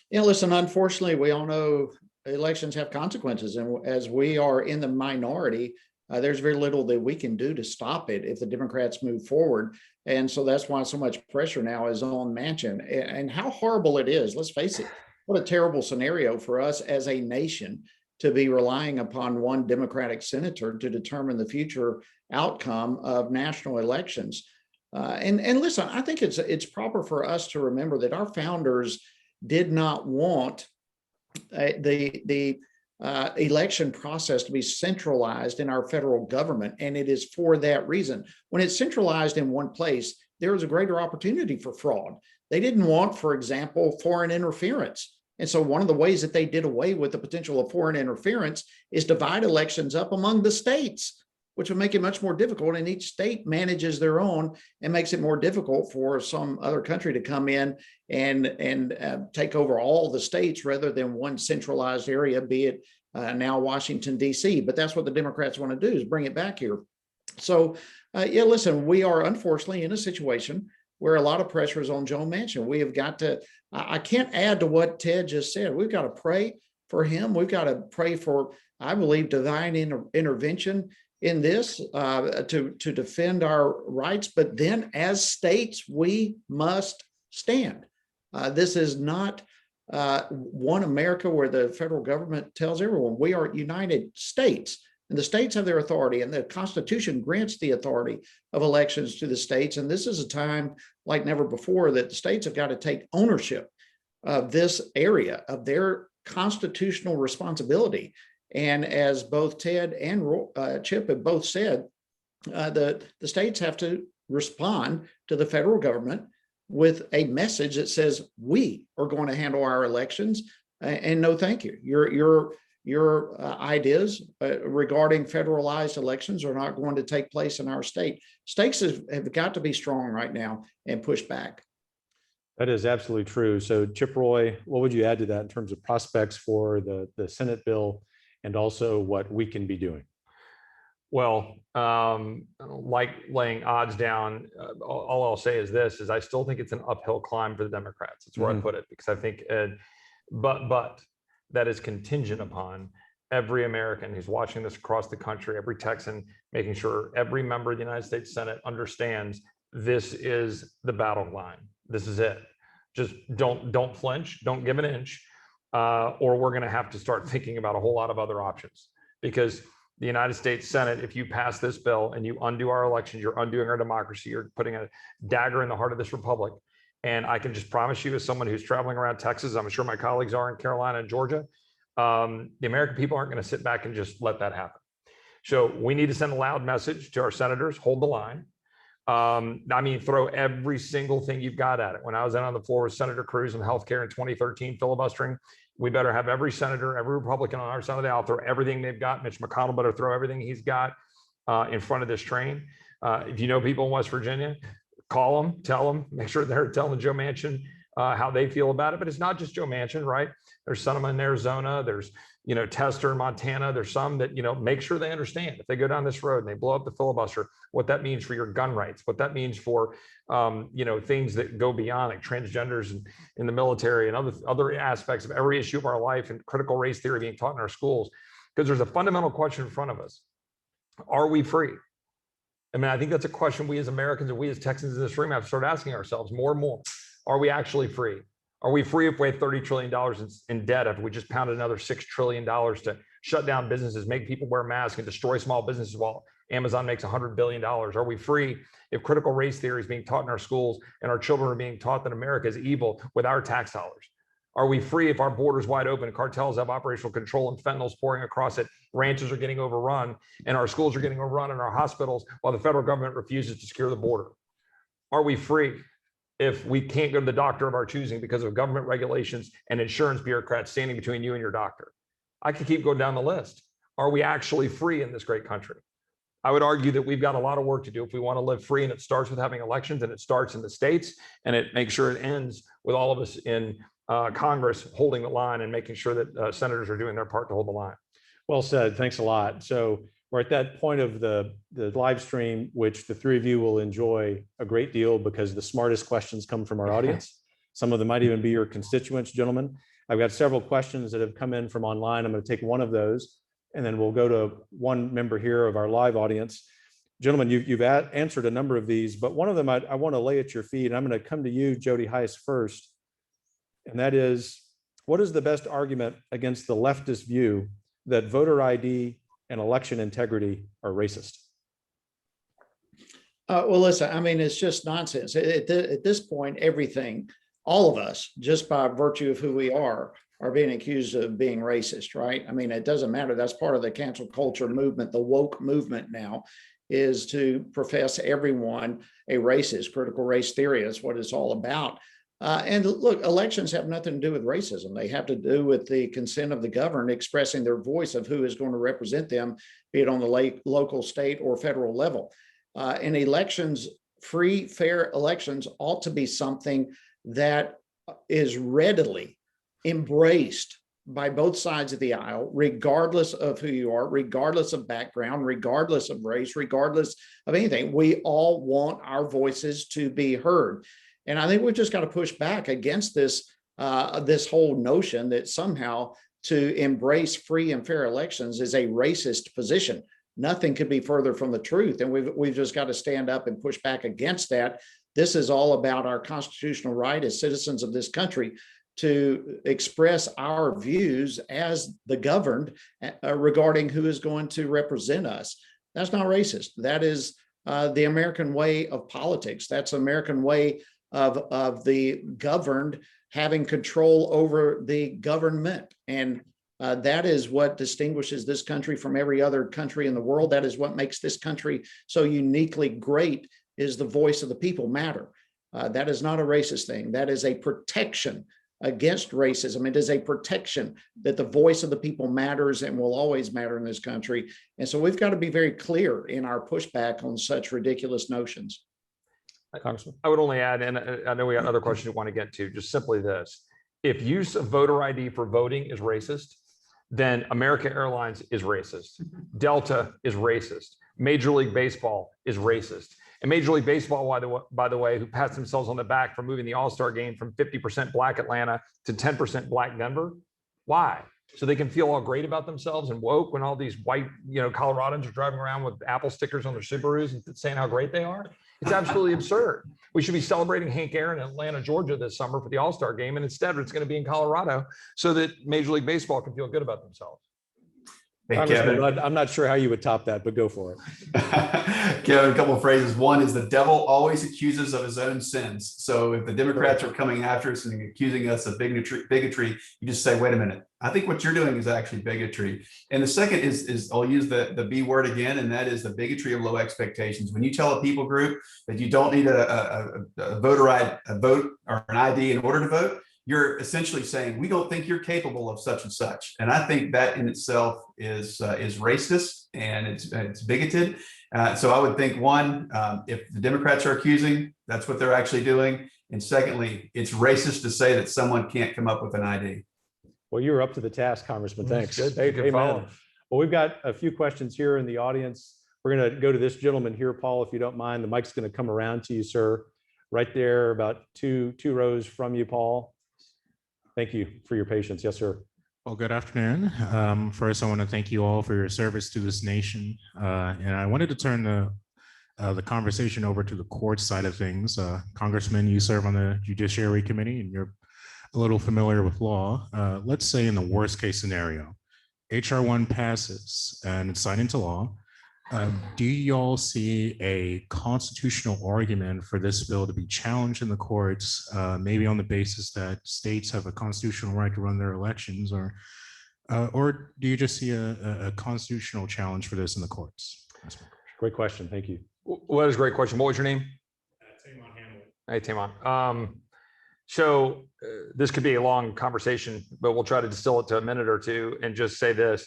Yeah, listen, unfortunately, we all know elections have consequences. And as we are in the minority, there's very little that we can do to stop it if the Democrats move forward. And so that's why so much pressure now is on Manchin. And how horrible it is, let's face it, what a terrible scenario for us as a nation to be relying upon one Democratic senator to determine the future outcome of national elections. And listen, I think it's proper for us to remember that our founders did not want the election process to be centralized in our federal government. And it is for that reason. When it's centralized in one place, there is a greater opportunity for fraud. They didn't want, for example, foreign interference. And so one of the ways that they did away with the potential of foreign interference is divide elections up among the states, which would make it much more difficult. And each state manages their own and makes it more difficult for some other country to come in and take over all the states rather than one centralized area, be it now Washington, D.C. But that's what the Democrats want to do, is bring it back here. So, yeah, listen, we are unfortunately in a situation where a lot of pressure is on Joe Manchin. We have got to, I can't add to what Ted just said. We've got to pray for him. We've got to pray for, I believe, divine intervention in this to defend our rights. But then as states, we must stand. This is not one America where the federal government tells everyone. We are United States, and the states have their authority, and the Constitution grants the authority of elections to the states. And this is a time like never before that the states have got to take ownership of this area, of their constitutional responsibility. And as both Ted and Chip have both said, the states have to respond to the federal government with a message that says we are going to handle our elections, and no thank you. Your ideas regarding federalized elections are not going to take place in our state. States have got to be strong right now and push back. That is absolutely true. So Chip Roy, what would you add to that in terms of prospects for the Senate bill and also what we can be doing? Well, like laying odds down, all I'll say is this, is I still think it's an uphill climb for the Democrats. That's where I put it, because I think, but that is contingent upon every American who's watching this across the country, every Texan, making sure every member of the United States Senate understands this is the battle line. This is it. Just don't flinch, don't give an inch, or we're going to have to start thinking about a whole lot of other options. Because the United States Senate, if you pass this bill and you undo our elections, you're undoing our democracy, you're putting a dagger in the heart of this republic. And I can just promise you, as someone who's traveling around Texas, I'm sure my colleagues are in Carolina and Georgia, the American people aren't going to sit back and just let that happen. So we need to send a loud message to our senators, hold the line. I mean, throw every single thing you've got at it. When I was in on the floor with Senator Cruz on healthcare in 2013, filibustering, we better have every senator, every Republican on our side of the aisle throw everything they've got. Mitch McConnell better throw everything he's got in front of this train. If you know people in West Virginia, call them, tell them, make sure they're telling Joe Manchin how they feel about it. But it's not just Joe Manchin, right? There's some in Arizona, there's, Tester in Montana. There's some that, make sure they understand if they go down this road and they blow up the filibuster, what that means for your gun rights, what that means for, things that go beyond, like transgenders in the military and other aspects of every issue of our life, and critical race theory being taught in our schools. Because there's a fundamental question in front of us. Are we free? I mean, I think that's a question we as Americans and we as Texans in this room have to start asking ourselves more and more. Are we actually free? Are we free if we have $30 trillion in debt, if we just pounded another $6 trillion to shut down businesses, make people wear masks, and destroy small businesses while Amazon makes $100 billion? Are we free if critical race theory is being taught in our schools and our children are being taught that America is evil with our tax dollars? Are we free if our borders wide open, cartels have operational control and fentanyl's pouring across it, ranches are getting overrun, and our schools are getting overrun and our hospitals while the federal government refuses to secure the border? Are we free if we can't go to the doctor of our choosing because of government regulations and insurance bureaucrats standing between you and your doctor? I could keep going down the list. Are we actually free in this great country? I would argue that we've got a lot of work to do if we want to live free, and it starts with having elections, and it starts in the states, and it makes sure it ends with all of us in Congress holding the line and making sure that senators are doing their part to hold the line. Well said. Thanks a lot. So we're at that point of the live stream, which the three of you will enjoy a great deal because the smartest questions come from our audience. Some of them might even be your constituents, gentlemen. I've got several questions that have come in from online. I'm going to take one of those, and then we'll go to one member here of our live audience. Gentlemen, you've answered a number of these, but one of them I want to lay at your feet, and I'm going to come to you, Jody Hice, first. And that is, what is the best argument against the leftist view that voter ID and election integrity are racist? Well, listen, I mean, it's just nonsense. At this point, everything, all of us, just by virtue of who we are being accused of being racist, right? I mean, it doesn't matter. That's part of the cancel culture movement. The woke movement now is to profess everyone a racist. Critical race theory is what it's all about. And look, elections have nothing to do with racism. They have to do with the consent of the governed expressing their voice of who is going to represent them, be it on the local, state, or federal level. And elections, free, fair elections ought to be something that is readily embraced by both sides of the aisle, regardless of who you are, regardless of background, regardless of race, regardless of anything. We all want our voices to be heard. And I think we've just got to push back against this whole notion that somehow to embrace free and fair elections is a racist position. Nothing could be further from the truth. And we've just got to stand up and push back against that. This is all about our constitutional right as citizens of this country to express our views as the governed regarding who is going to represent us. That's not racist. That is the American way of politics. That's the American way of the governed having control over the government. And That is what distinguishes this country from every other country in the world. That is what makes this country so uniquely great, is the voice of the people matter. That is not a racist thing. That is a protection against racism. It is a protection that the voice of the people matters and will always matter in this country. And so we've got to be very clear in our pushback on such ridiculous notions. Congressman. I would only add, and I know we got other questions we want to get to, just simply this. If use of voter ID for voting is racist, then American Airlines is racist. Delta is racist. Major League Baseball is racist. And Major League Baseball, by the way, who pats themselves on the back for moving the All-Star game from 50% Black Atlanta to 10% Black Denver. Why? So they can feel all great about themselves and woke when all these white, Coloradans are driving around with Apple stickers on their Subarus and saying how great they are. It's absolutely absurd. We should be celebrating Hank Aaron in Atlanta, Georgia this summer for the All-Star game. And instead, it's going to be in Colorado so that Major League Baseball can feel good about themselves. Hey, Kevin. I'm not sure how you would top that, but go for it. Kevin, a couple of phrases. One is the devil always accuses of his own sins. So if the Democrats are coming after us and accusing us of bigotry, you just say, wait a minute, I think what you're doing is actually bigotry. And the second is I'll use the B word again, and that is the bigotry of low expectations. When you tell a people group that you don't need a vote or an ID in order to vote, you're essentially saying, we don't think you're capable of such and such. And I think that in itself is racist and it's bigoted. So I would think, one, if the Democrats are accusing, that's what they're actually doing. And secondly, it's racist to say that someone can't come up with an ID. Well, you're up to the task, Congressman. Thanks. Good. Hey, Good amen. follow. Well, we've got a few questions here in the audience. We're going to go to this gentleman here, Paul, if you don't mind. The mic's going to come around to you, sir. Right there, about two rows from you, Paul. Thank you for your patience. Yes, sir. Well, good afternoon. First, I want to thank you all for your service to this nation. And I wanted to turn the conversation over to the court side of things. Congressman, you serve on the Judiciary Committee and you're a little familiar with law. Let's say in the worst case scenario, HR 1 passes and it's signed into law. Do y'all see a constitutional argument for this bill to be challenged in the courts, maybe on the basis that states have a constitutional right to run their elections, or do you just see a constitutional challenge for this in the courts? Great question. Thank you. Well, that is a great question. What was your name? Hey, Tamon. So this could be a long conversation, but we'll try to distill it to a minute or two and just say this.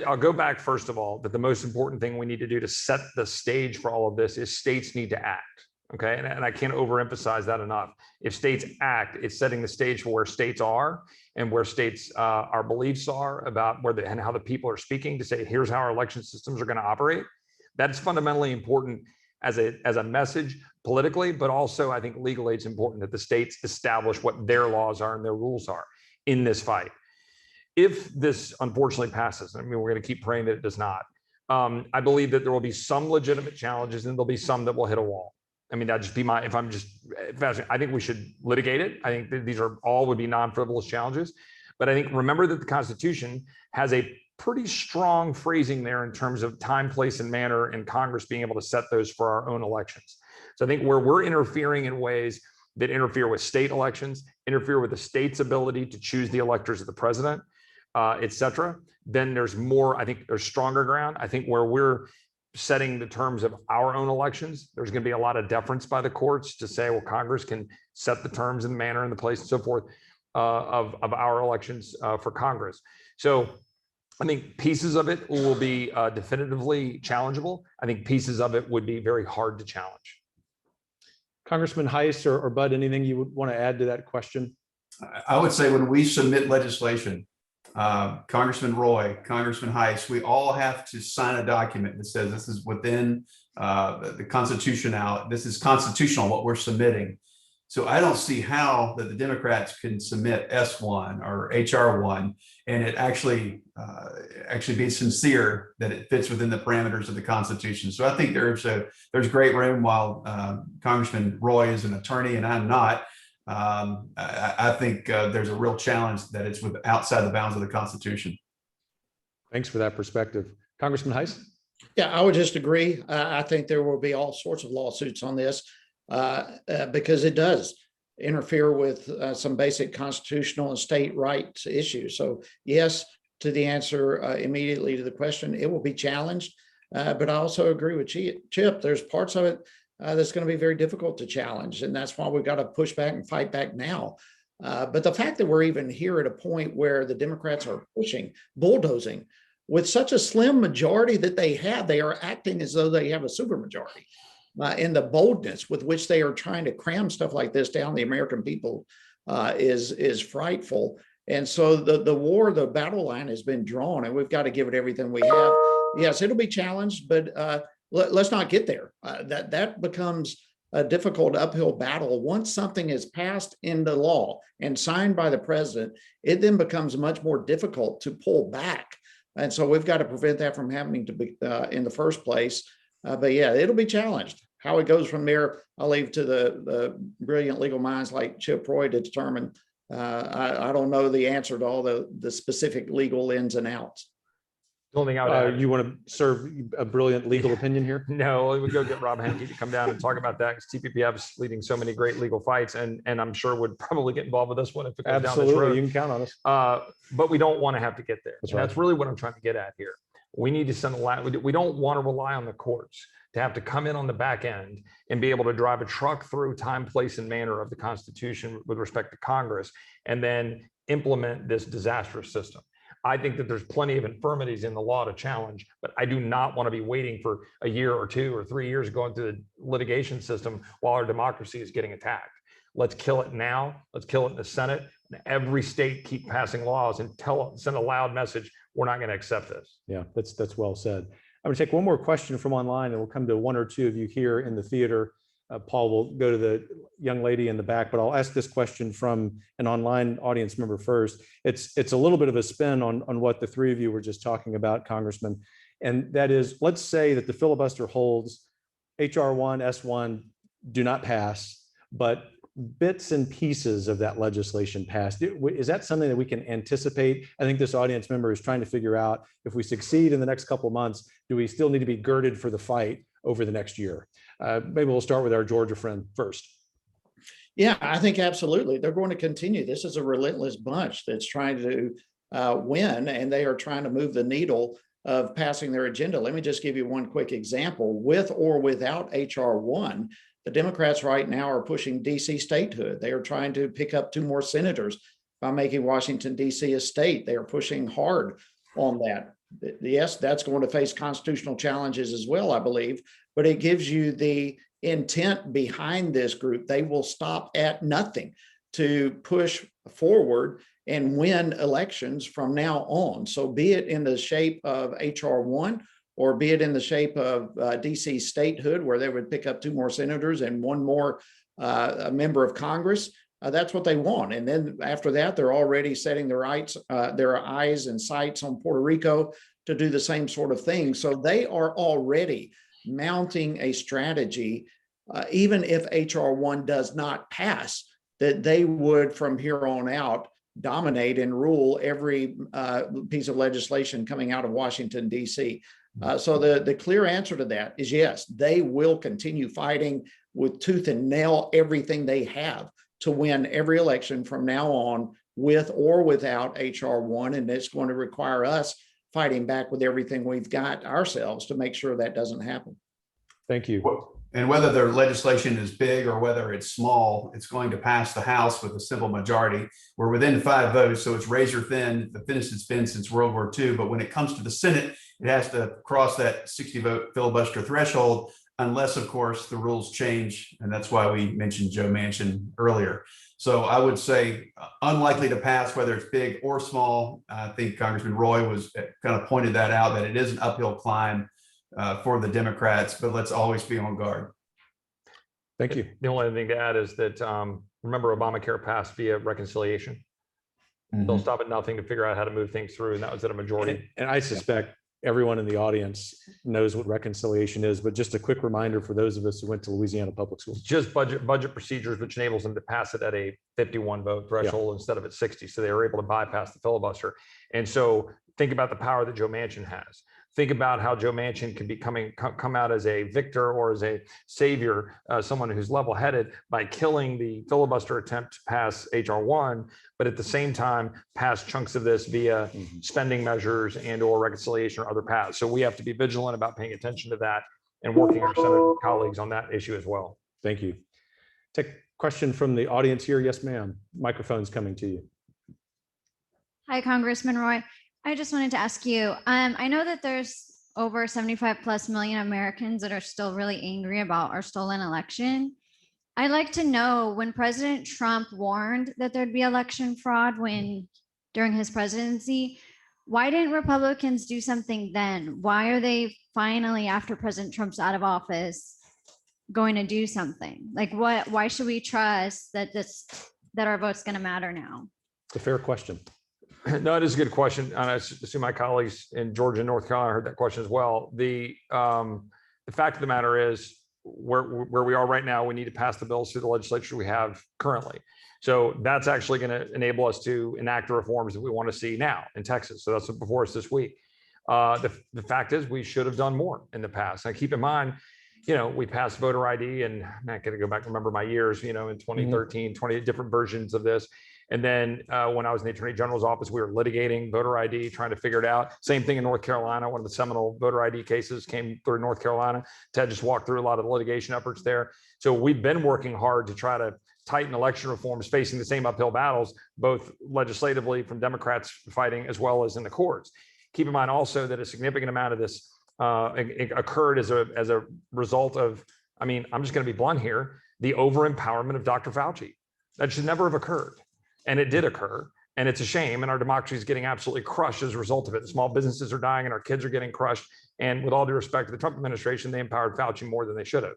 I'll go back, first of all, that the most important thing we need to do to set the stage for all of this is states need to act. Okay. And I can't overemphasize that enough. If states act, it's setting the stage for where states are and where states, our beliefs are about and how the people are speaking to say, here's how our election systems are going to operate. That's fundamentally important as a message politically, but also I think legally it's important that the states establish what their laws are and their rules are in this fight. If this unfortunately passes, I mean, we're going to keep praying that it does not. I believe that there will be some legitimate challenges and there'll be some that will hit a wall. I mean, that'd just be I think we should litigate it. I think that these would be non-frivolous challenges. But I think, remember that the Constitution has a pretty strong phrasing there in terms of time, place, and manner, and Congress being able to set those for our own elections. So I think where we're interfering in ways that interfere with state elections, interfere with the state's ability to choose the electors of the president, et cetera, then there's more, I think there's stronger ground. I think where we're setting the terms of our own elections, there's going to be a lot of deference by the courts to say, well, Congress can set the terms and the manner and the place and so forth of our elections for Congress. So I think pieces of it will be definitively challengeable. I think pieces of it would be very hard to challenge. Congressman Hice or Bud, anything you would want to add to that question? I would say when we submit legislation, Congressman Roy, Congressman Hice, we all have to sign a document that says this is within the constitutional. This is constitutional what we're submitting. So I don't see how that the Democrats can submit S1 or HR 1 and it actually be sincere that it fits within the parameters of the Constitution. So I think there's great room. While Congressman Roy is an attorney and I'm not. I think there's a real challenge that it's outside the bounds of the Constitution. Thanks for that perspective. Congressman Hice? Yeah, I would just agree. I think there will be all sorts of lawsuits on this because it does interfere with some basic constitutional and state rights issues. So yes, to the answer immediately to the question. It will be challenged, but I also agree with Chip. There's parts of it that's going to be very difficult to challenge, and that's why we've got to push back and fight back now. But the fact that we're even here at a point where the Democrats are pushing, bulldozing, with such a slim majority that they have, they are acting as though they have a supermajority. And the boldness with which they are trying to cram stuff like this down the American people is frightful. And so the battle line has been drawn, and we've got to give it everything we have. Yes, it'll be challenged, but let's not get there. That becomes a difficult uphill battle. Once something is passed into law and signed by the president, it then becomes much more difficult to pull back. And so we've got to prevent that from happening to be in the first place. But yeah, it'll be challenged. How it goes from there, I'll leave to the brilliant legal minds like Chip Roy to determine. I don't know the answer to all the specific legal ins and outs. The only thing I would add, You want to serve a brilliant legal opinion here? no, we go get Rob Henke to come down and talk about that, because TPPF is leading so many great legal fights, and I'm sure would probably get involved with this one if it goes down this road. You can count on us. But we don't want to have to get there. That's really what I'm trying to get at here. We need to send a lot. We don't want to rely on the courts to have to come in on the back end and be able to drive a truck through time, place, and manner of the Constitution with respect to Congress, and then implement this disastrous system. I think that there's plenty of infirmities in the law to challenge, but I do not want to be waiting for a year or 2 or 3 years going through the litigation system while our democracy is getting attacked. Let's kill it now. Let's kill it in the Senate. And every state keep passing laws and send a loud message. We're not going to accept this. Yeah, that's well said. I'm going to take one more question from online, and we'll come to one or two of you here in the theater. Paul will go to the young lady in the back, but I'll ask this question from an online audience member first. It's a little bit of a spin on what the three of you were just talking about, Congressman. And that is, let's say that the filibuster holds, HR 1, S1 do not pass, but bits and pieces of that legislation passed. Is that something that we can anticipate? I think this audience member is trying to figure out, if we succeed in the next couple of months, do we still need to be girded for the fight over the next year? Maybe we'll start with our Georgia friend first. Yeah, I think absolutely. They're going to continue. This is a relentless bunch that's trying to win, and they are trying to move the needle of passing their agenda. Let me just give you one quick example. With or without HR 1, the Democrats right now are pushing DC statehood. They are trying to pick up 2 more senators by making Washington, DC a state. They are pushing hard on that. Yes, that's going to face constitutional challenges as well, I believe, but it gives you the intent behind this group. They will stop at nothing to push forward and win elections from now on. So be it in the shape of HR 1, or be it in the shape of DC statehood, where they would pick up 2 more senators and 1 more member of Congress. That's what they want. And then after that, they're already setting their eyes and sights on Puerto Rico to do the same sort of thing. So they are already mounting a strategy, even if HR 1 does not pass, that they would from here on out dominate and rule every piece of legislation coming out of Washington, DC. So the clear answer to that is yes, they will continue fighting with tooth and nail everything they have to win every election from now on, with or without HR 1. And it's going to require us fighting back with everything we've got ourselves to make sure that doesn't happen. Thank you. And whether their legislation is big or whether it's small, it's going to pass the House with a simple majority. We're within 5 votes, so it's razor thin, the thinnest it's been since World War II. But when it comes to the Senate, it has to cross that 60-vote filibuster threshold, unless, of course, the rules change. And that's why we mentioned Joe Manchin earlier. So I would say unlikely to pass, whether it's big or small. I think Congressman Roy was kind of pointed that out, that it is an uphill climb for the Democrats, but let's always be on guard. Thank you. The only thing to add is that, remember, Obamacare passed via reconciliation. They'll stop at nothing to figure out how to move things through, and that was at a majority. And I suspect everyone in the audience knows what reconciliation is, but just a quick reminder for those of us who went to Louisiana public schools. Just budget procedures, which enables them to pass it at a 51 vote threshold instead of at 60. So they were able to bypass the filibuster. And so think about the power that Joe Manchin has. think about how Joe Manchin can be come out as a victor or as a savior, someone who's level-headed by killing the filibuster attempt to pass H.R. 1, but at the same time pass chunks of this via spending measures and or reconciliation or other paths. So we have to be vigilant about paying attention to that and working our Senate colleagues on that issue as well. Thank you. Take a question from the audience here. Yes, ma'am. Microphone's coming to you. Hi, Congressman Roy. I just wanted to ask you, I know that there's over 75+ million Americans that are still really angry about our stolen election. I'd like to know, when President Trump warned that there'd be election fraud during his presidency, why didn't Republicans do something then? Why are they finally, after President Trump's out of office, going to do something? Like, why should we trust that our vote's going to matter now? It's a fair question. No, it is a good question. And I assume my colleagues in Georgia and North Carolina heard that question as well. The fact of the matter is, where we are right now, we need to pass the bills through the legislature we have currently. So that's actually going to enable us to enact the reforms that we want to see now in Texas. So that's before us this week. The fact is, we should have done more in the past. And keep in mind, we passed voter ID, and I'm not going to go back and remember my years, in 2013, 20 different versions of this. And then when I was in the Attorney General's office, we were litigating voter ID, trying to figure it out. Same thing in North Carolina. One of the seminal voter ID cases came through North Carolina. Ted just walked through a lot of the litigation efforts there. So we've been working hard to try to tighten election reforms, facing the same uphill battles, both legislatively from Democrats fighting as well as in the courts. Keep in mind also that a significant amount of this occurred as a result of, I'm just going to be blunt here, the over-empowerment of Dr. Fauci. That should never have occurred. And it did occur, and it's a shame, and our democracy is getting absolutely crushed as a result of it. The small businesses are dying, and our kids are getting crushed. And with all due respect to the Trump administration, they empowered Fauci more than they should have.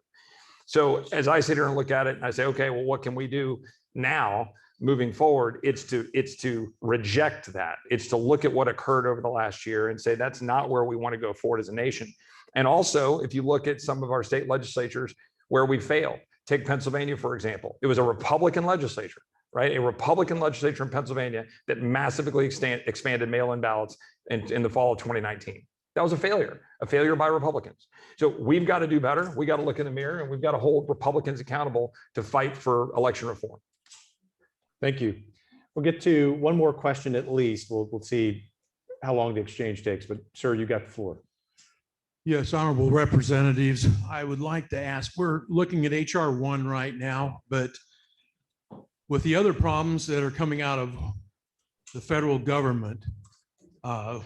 So as I sit here and look at it, and I say, okay, well, what can we do now moving forward? It's to reject that. It's to look at what occurred over the last year and say that's not where we want to go forward as a nation. And also, if you look at some of our state legislatures where we failed, take Pennsylvania, for example. It was a Republican legislature, right? A Republican legislature in Pennsylvania that massively expanded mail-in ballots in the fall of 2019. That was a failure by Republicans. So we've got to do better. We got to look in the mirror, and we've got to hold Republicans accountable to fight for election reform. Thank you. We'll get to one more question at least. We'll see how long the exchange takes, but sir, you got the floor. Yes, honorable representatives, I would like to ask, we're looking at H.R. 1 right now, but with the other problems that are coming out of the federal government,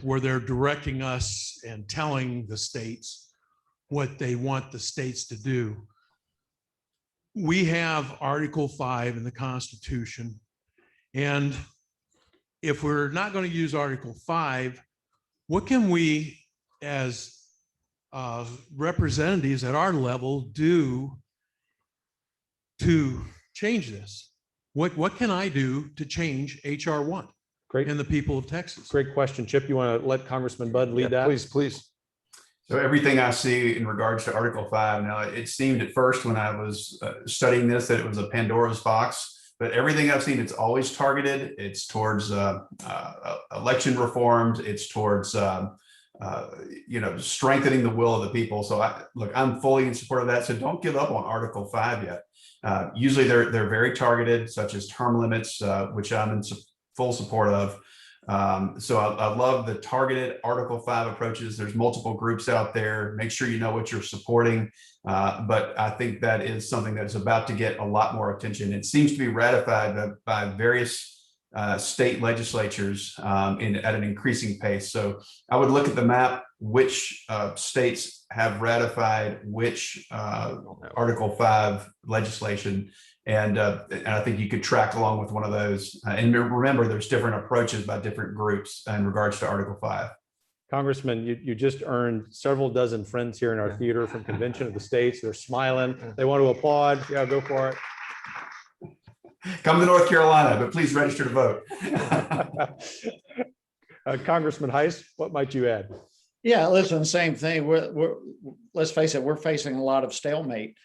where they're directing us and telling the states what they want the states to do, we have Article 5 in the Constitution. And if we're not going to use Article 5, what can we as representatives at our level do to change this? What can I do to change H.R. 1 and the people of Texas? Great question. Chip, you want to let Congressman Budd lead that? Please. So everything I see in regards to Article 5, now it seemed at first when I was studying this that it was a Pandora's box, but everything I've seen, it's always targeted. It's towards election reforms. It's towards strengthening the will of the people. So I'm fully in support of that. So don't give up on Article 5 yet. Usually they're very targeted, such as term limits, which I'm in full support of. So I love the targeted Article 5 approaches. There's multiple groups out there. Make sure you know what you're supporting. But I think that is something that's about to get a lot more attention. It seems to be ratified by various state legislatures at an increasing pace. So I would look at the map, which states have ratified which Article 5 legislation. And I think you could track along with one of those. And remember, there's different approaches by different groups in regards to Article 5. Congressman, you just earned several dozen friends here in our theater from Convention of the States. They're smiling. They want to applaud. Yeah, go for it. Come to North Carolina, but please register to vote. Congressman Hice, what might you add? Yeah, listen, same thing. Let's face it, we're facing a lot of stalemate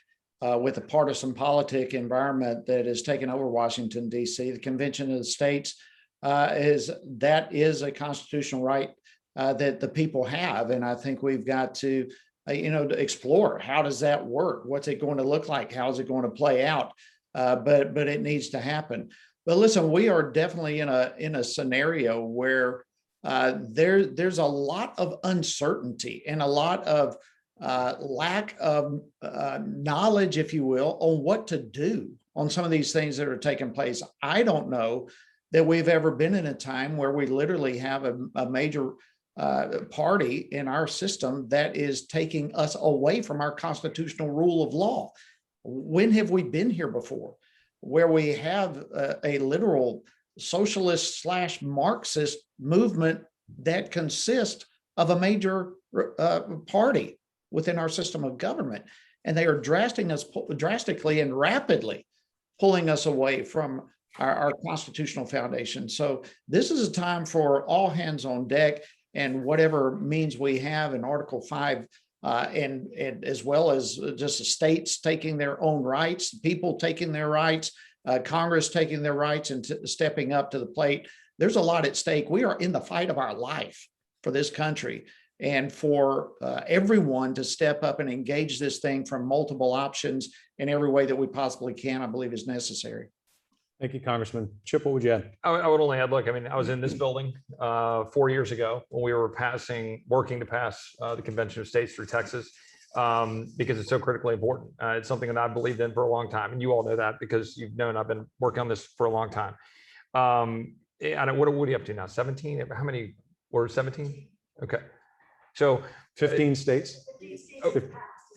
with the partisan politic environment that has taken over Washington, D.C. The Convention of the States is a constitutional right that the people have. And I think we've got to, to explore, how does that work? What's it going to look like? How's it going to play out? But it needs to happen. But listen, we are definitely in a scenario where there's a lot of uncertainty and a lot of lack of knowledge, if you will, on what to do on some of these things that are taking place. I don't know that we've ever been in a time where we literally have a major party in our system that is taking us away from our constitutional rule of law. When have we been here before, where we have a literal socialist / Marxist movement that consists of a major party within our system of government, and they are drastically and rapidly pulling us away from our constitutional foundation. So this is a time for all hands on deck, and whatever means we have in Article 5, and as well as just the states taking their own rights, people taking their rights, Congress taking their rights and stepping up to the plate. There's a lot at stake. We are in the fight of our life for this country, and for everyone to step up and engage this thing from multiple options in every way that we possibly can, I believe is necessary. Thank you, Congressman. Chip, what would you add? I would only add, look, I mean, I was in this building 4 years ago when we were working to pass the Convention of States through Texas, because it's so critically important. It's something that I've believed in for a long time. And you all know that because you've known I've been working on this for a long time. And what are you up to now? 17? How many were 17? Okay. So 15 states. Oh,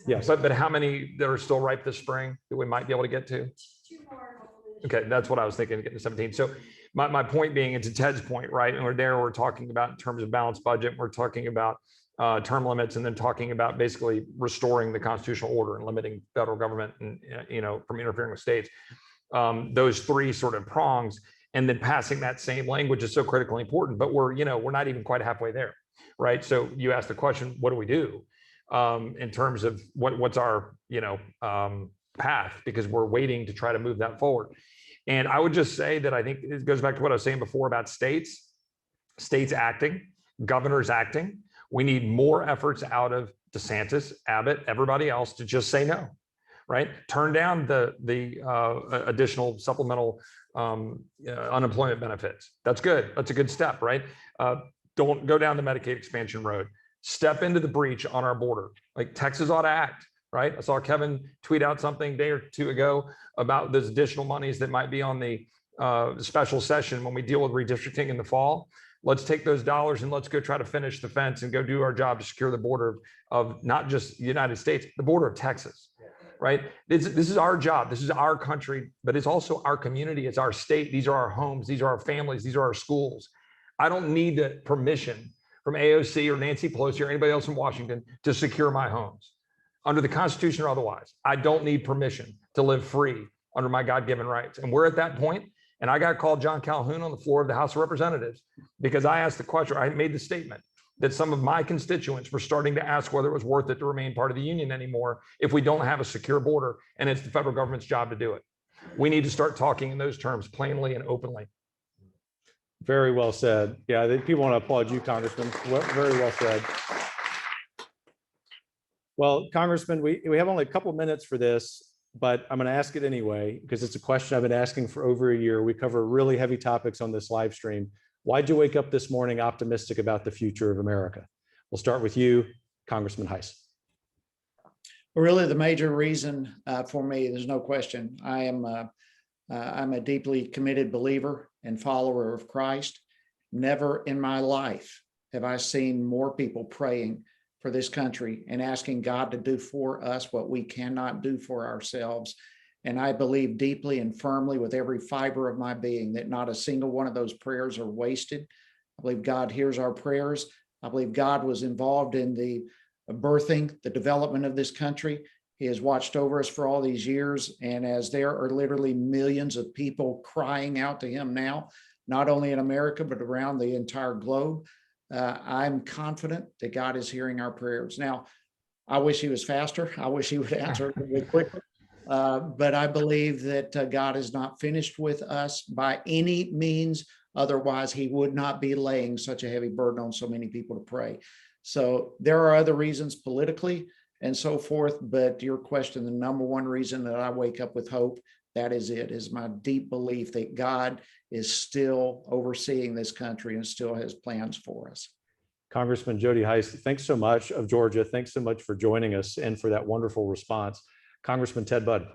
yes. But how many that are still ripe this spring that we might be able to get to? Okay, that's what I was thinking, getting to 17. So my point being, and to Ted's point, right? And we're talking about in terms of balanced budget, we're talking about term limits, and then talking about basically restoring the constitutional order and limiting federal government and from interfering with states. Those three sort of prongs, and then passing that same language is so critically important. But we're not even quite halfway there, right? So you asked the question, what do we do in terms of what's our path, because we're waiting to try to move that forward. And I would just say that I think it goes back to what I was saying before about states acting, governors acting. We need more efforts out of DeSantis, Abbott, everybody else to just say no, right? Turn down the additional supplemental unemployment benefits. That's good. That's a good step, right? Don't go down the Medicaid expansion road. Step into the breach on our border. Like Texas ought to act. Right. I saw Kevin tweet out something a day or two ago about those additional monies that might be on the special session when we deal with redistricting in the fall. Let's take those dollars and let's go try to finish the fence and go do our job to secure the border of not just the United States, the border of Texas. Right. This is our job. This is our country, but it's also our community. It's our state. These are our homes. These are our families. These are our schools. I don't need the permission from AOC or Nancy Pelosi or anybody else in Washington to secure my homes. Under the Constitution or otherwise, I don't need permission to live free under my God-given rights. And we're at that point. And I got called John Calhoun on the floor of the House of Representatives because I asked the question, I made the statement that some of my constituents were starting to ask whether it was worth it to remain part of the union anymore if we don't have a secure border, and it's the federal government's job to do it. We need to start talking in those terms plainly and openly. Very well said. Yeah, people want to applaud you, Congressman. Very well said. Well, Congressman, we have only a couple of minutes for this, but I'm going to ask it anyway, because it's a question I've been asking for over a year. We cover really heavy topics on this live stream. Why'd you wake up this morning optimistic about the future of America? We'll start with you, Congressman Hice. Really, the major reason for me, there's no question. I'm a deeply committed believer and follower of Christ. Never in my life have I seen more people praying for this country and asking God to do for us what we cannot do for ourselves. And I believe deeply and firmly with every fiber of my being that not a single one of those prayers are wasted. I believe God hears our prayers. I believe God was involved in the birthing, the development of this country. He has watched over us for all these years. And as there are literally millions of people crying out to him now, not only in America, but around the entire globe, I'm confident that God is hearing our prayers. Now, I wish he was faster. I wish he would answer really quickly. But I believe that God is not finished with us by any means Otherwise, he would not be laying such a heavy burden on so many people to pray. So there are other reasons politically and so forth, but to your question, the number one reason that I wake up with hope, that is it, is my deep belief that God is still overseeing this country and still has plans for us. Congressman Jody Hice, thanks so much of Georgia. Thanks so much for joining us and for that wonderful response. Congressman Ted Budd.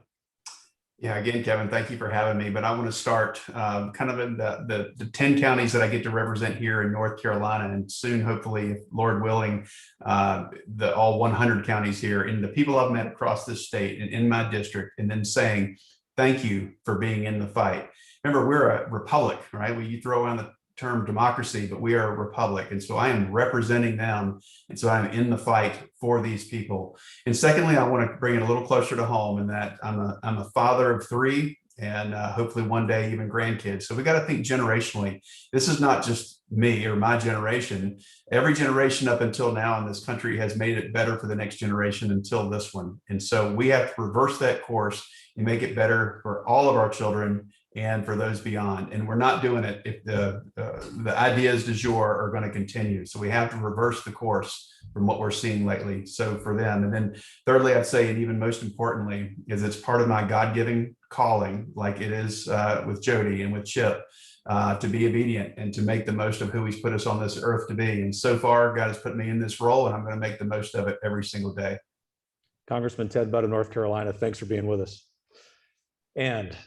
Yeah, again, Kevin, thank you for having me. But I want to start kind of in the 10 counties that I get to represent here in North Carolina, and soon, hopefully, if Lord willing, all 100 counties here, and the people I've met across this state and in my district, and then saying, thank you for being in the fight. Remember, we're a republic, right? You throw around the term democracy, but we are a republic. And so I am representing them. And so I'm in the fight for these people. And secondly, I want to bring it a little closer to home in that I'm a father of 3 and hopefully one day even grandkids. So we got to think generationally. This is not just me or my generation. Every generation up until now in this country has made it better for the next generation until this one. And so we have to reverse that course and make it better for all of our children and for those beyond. And we're not doing it if the ideas du jour are going to continue. So we have to reverse the course from what we're seeing lately. So for them. And then thirdly, I'd say, and even most importantly, is it's part of my God-given calling, like it is with Jody and with Chip, to be obedient and to make the most of who he's put us on this earth to be. And so far, God has put me in this role, and I'm going to make the most of it every single day. Congressman Ted Budd of North Carolina, thanks for being with us. And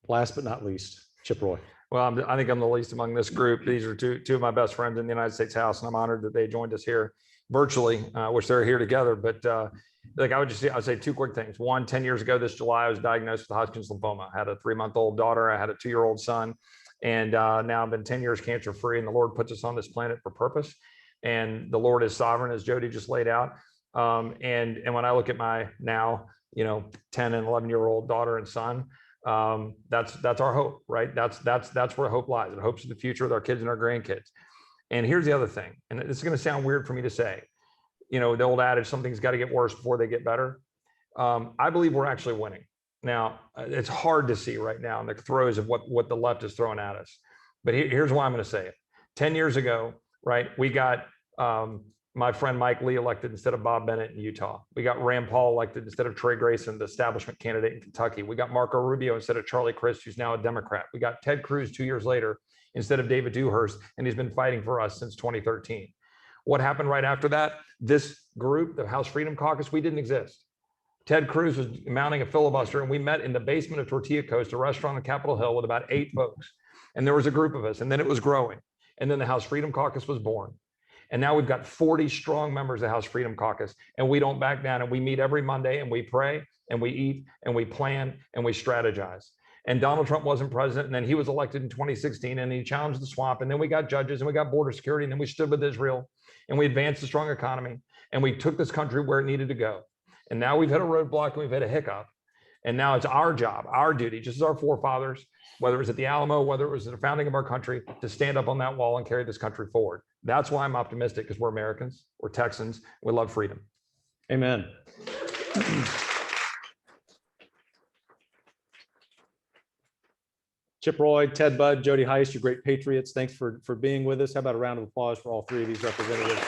last but not least, Chip Roy. Well, I think I'm the least among this group. These are two of my best friends in the United States House, and I'm honored that they joined us here virtually. I wish they were here together, but like I'd say 2 quick things. One, 10 years ago this July, I was diagnosed with Hodgkin's lymphoma. I had a 3-month-old daughter. I had a 2-year-old son, and now I've been 10 years cancer-free. And the Lord puts us on this planet for purpose, and the Lord is sovereign, as Jody just laid out. And when I look at my now 10 and 11-year-old daughter and son, that's our hope, right? That's where hope lies. It hopes for the future with our kids and our grandkids. And here's the other thing, and this is going to sound weird for me to say, the old adage, something's got to get worse before they get better. I believe we're actually winning. Now, it's hard to see right now in the throes of what the left is throwing at us. But here's why I'm going to say it. 10 years ago, right, we got my friend Mike Lee elected instead of Bob Bennett in Utah. We got Rand Paul elected instead of Trey Grayson, the establishment candidate in Kentucky. We got Marco Rubio instead of Charlie Crist, who's now a Democrat. We got Ted Cruz 2 years later instead of David Dewhurst, and he's been fighting for us since 2013. What happened right after that? This group, the House Freedom Caucus, we didn't exist. Ted Cruz was mounting a filibuster, and we met in the basement of Tortilla Coast, a restaurant on Capitol Hill, with about 8 folks. And there was a group of us, and then it was growing. And then the House Freedom Caucus was born. And now we've got 40 strong members of the House Freedom Caucus, and we don't back down, and we meet every Monday, and we pray, and we eat, and we plan, and we strategize. And Donald Trump wasn't president, and then he was elected in 2016, and he challenged the swamp, and then we got judges, and we got border security, and then we stood with Israel, and we advanced a strong economy, and we took this country where it needed to go. And now we've hit a roadblock, and we've hit a hiccup, and now it's our job, our duty, just as our forefathers, whether it was at the Alamo, whether it was at the founding of our country, to stand up on that wall and carry this country forward. That's why I'm optimistic, because we're Americans, we're Texans, we love freedom. Amen. Chip Roy, Ted Budd, Jody Hice, you great patriots. Thanks for being with us. How about a round of applause for all 3 of these representatives?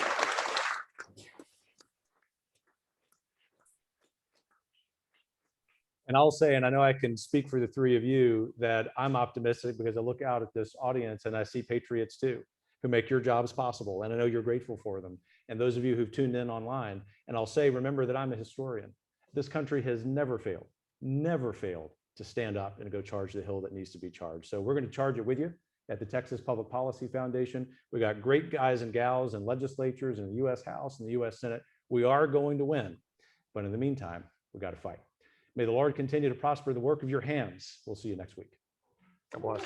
And I'll say, and I know I can speak for the 3 of you, that I'm optimistic because I look out at this audience and I see patriots too, who make your jobs possible. And I know you're grateful for them. And those of you who've tuned in online, and I'll say, remember that I'm a historian. This country has never failed to stand up and go charge the hill that needs to be charged. So we're going to charge it with you at the Texas Public Policy Foundation. We got great guys and gals in legislatures in the U.S. House and the U.S. Senate. We are going to win. But in the meantime, we got to fight. May the Lord continue to prosper the work of your hands. We'll see you next week. God bless.